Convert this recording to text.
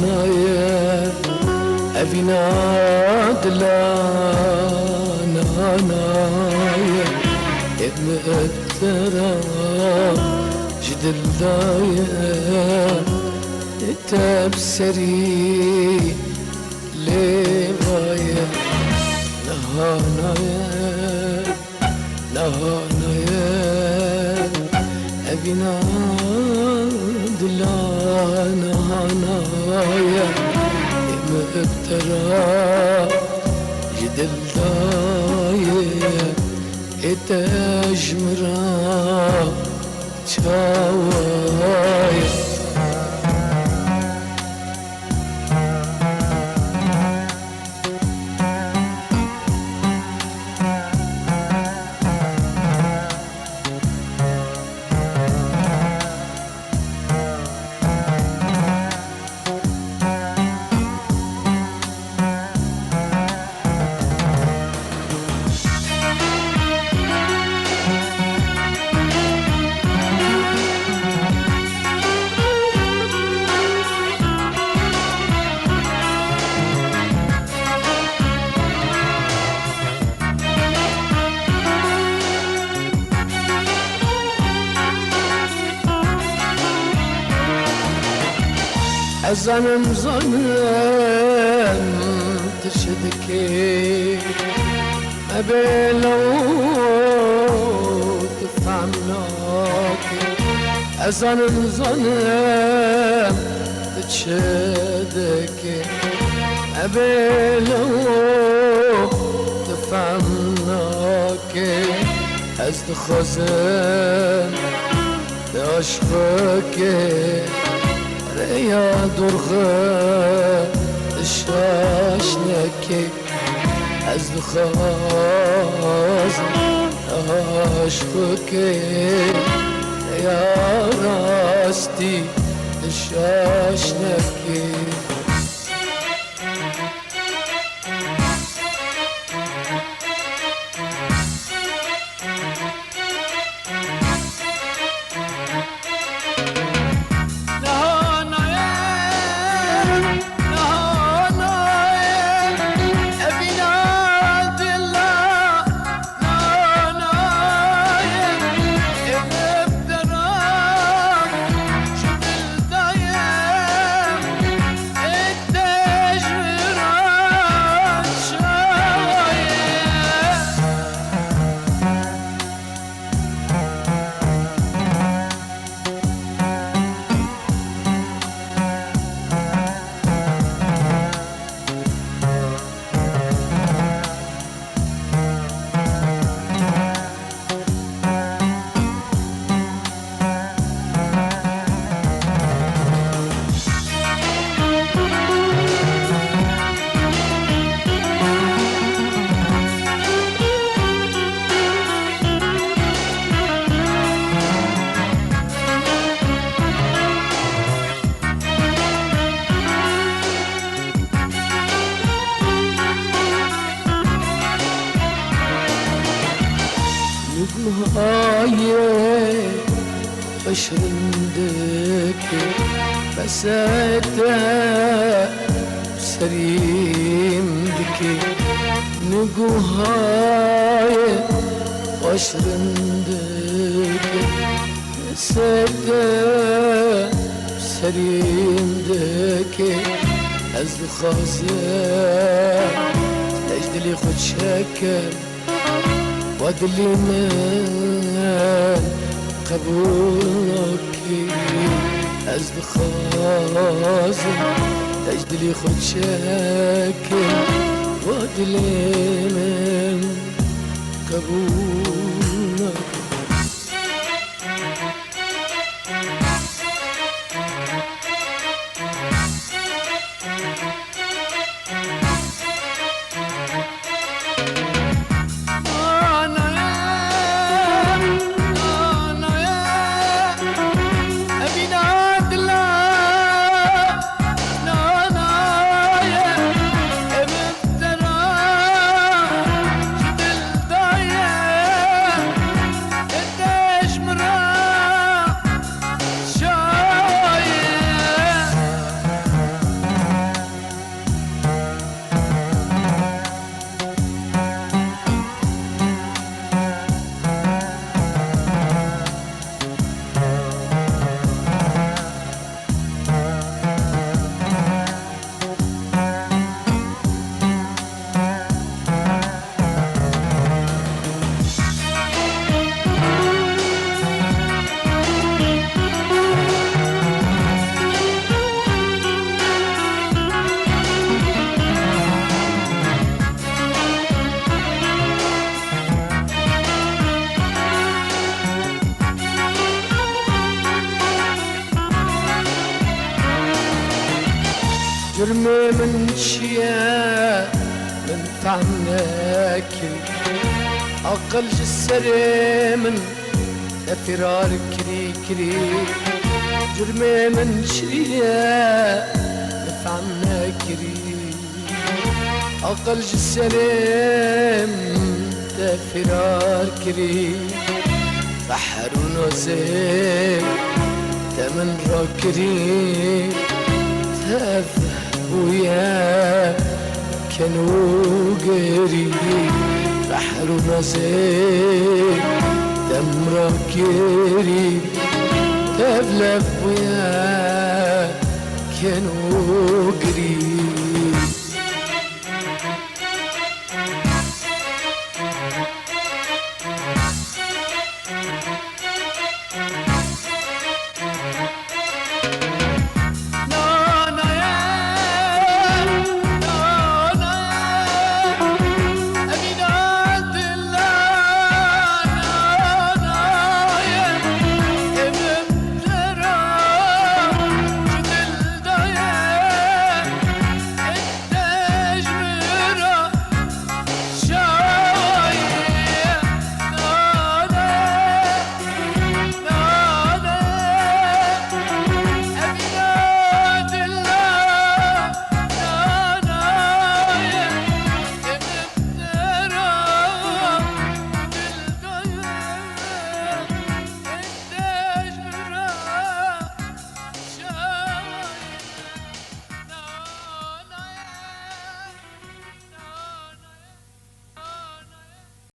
نايا أبينا دلانا نايا ابن الترى جدل دايا تبسري لغاية نهانايا نهانايا أبينا دلانا نايا مبترى جدل دايا اتجمرا تشاوايا زنم زنم ترشدكي ما بلو تفهمناكي زنم زنم ترشدكي ما بلو تفهمناكي از دخوزم داشقكي يا درغة الشاشنكي از خاز عشقكي يا راستي الشاشنكي بشرندك بس سريمدك نقوهاي بشرندك بس سريمدك از خازن تجدلي خد شكل وادلي من قبولك از خازن تجدلي خد شكل وادلي من قبولك جرمي من شيا من فهمناك أقل جسري من فرار كري كري جرمي من شيا من فهمناك أقل جسري من فرار كري بحر ونوزي تمن راكري تذهب ويا كانوا قريب بحر ونوزي تم راكري تذهب ويا كانوا قريب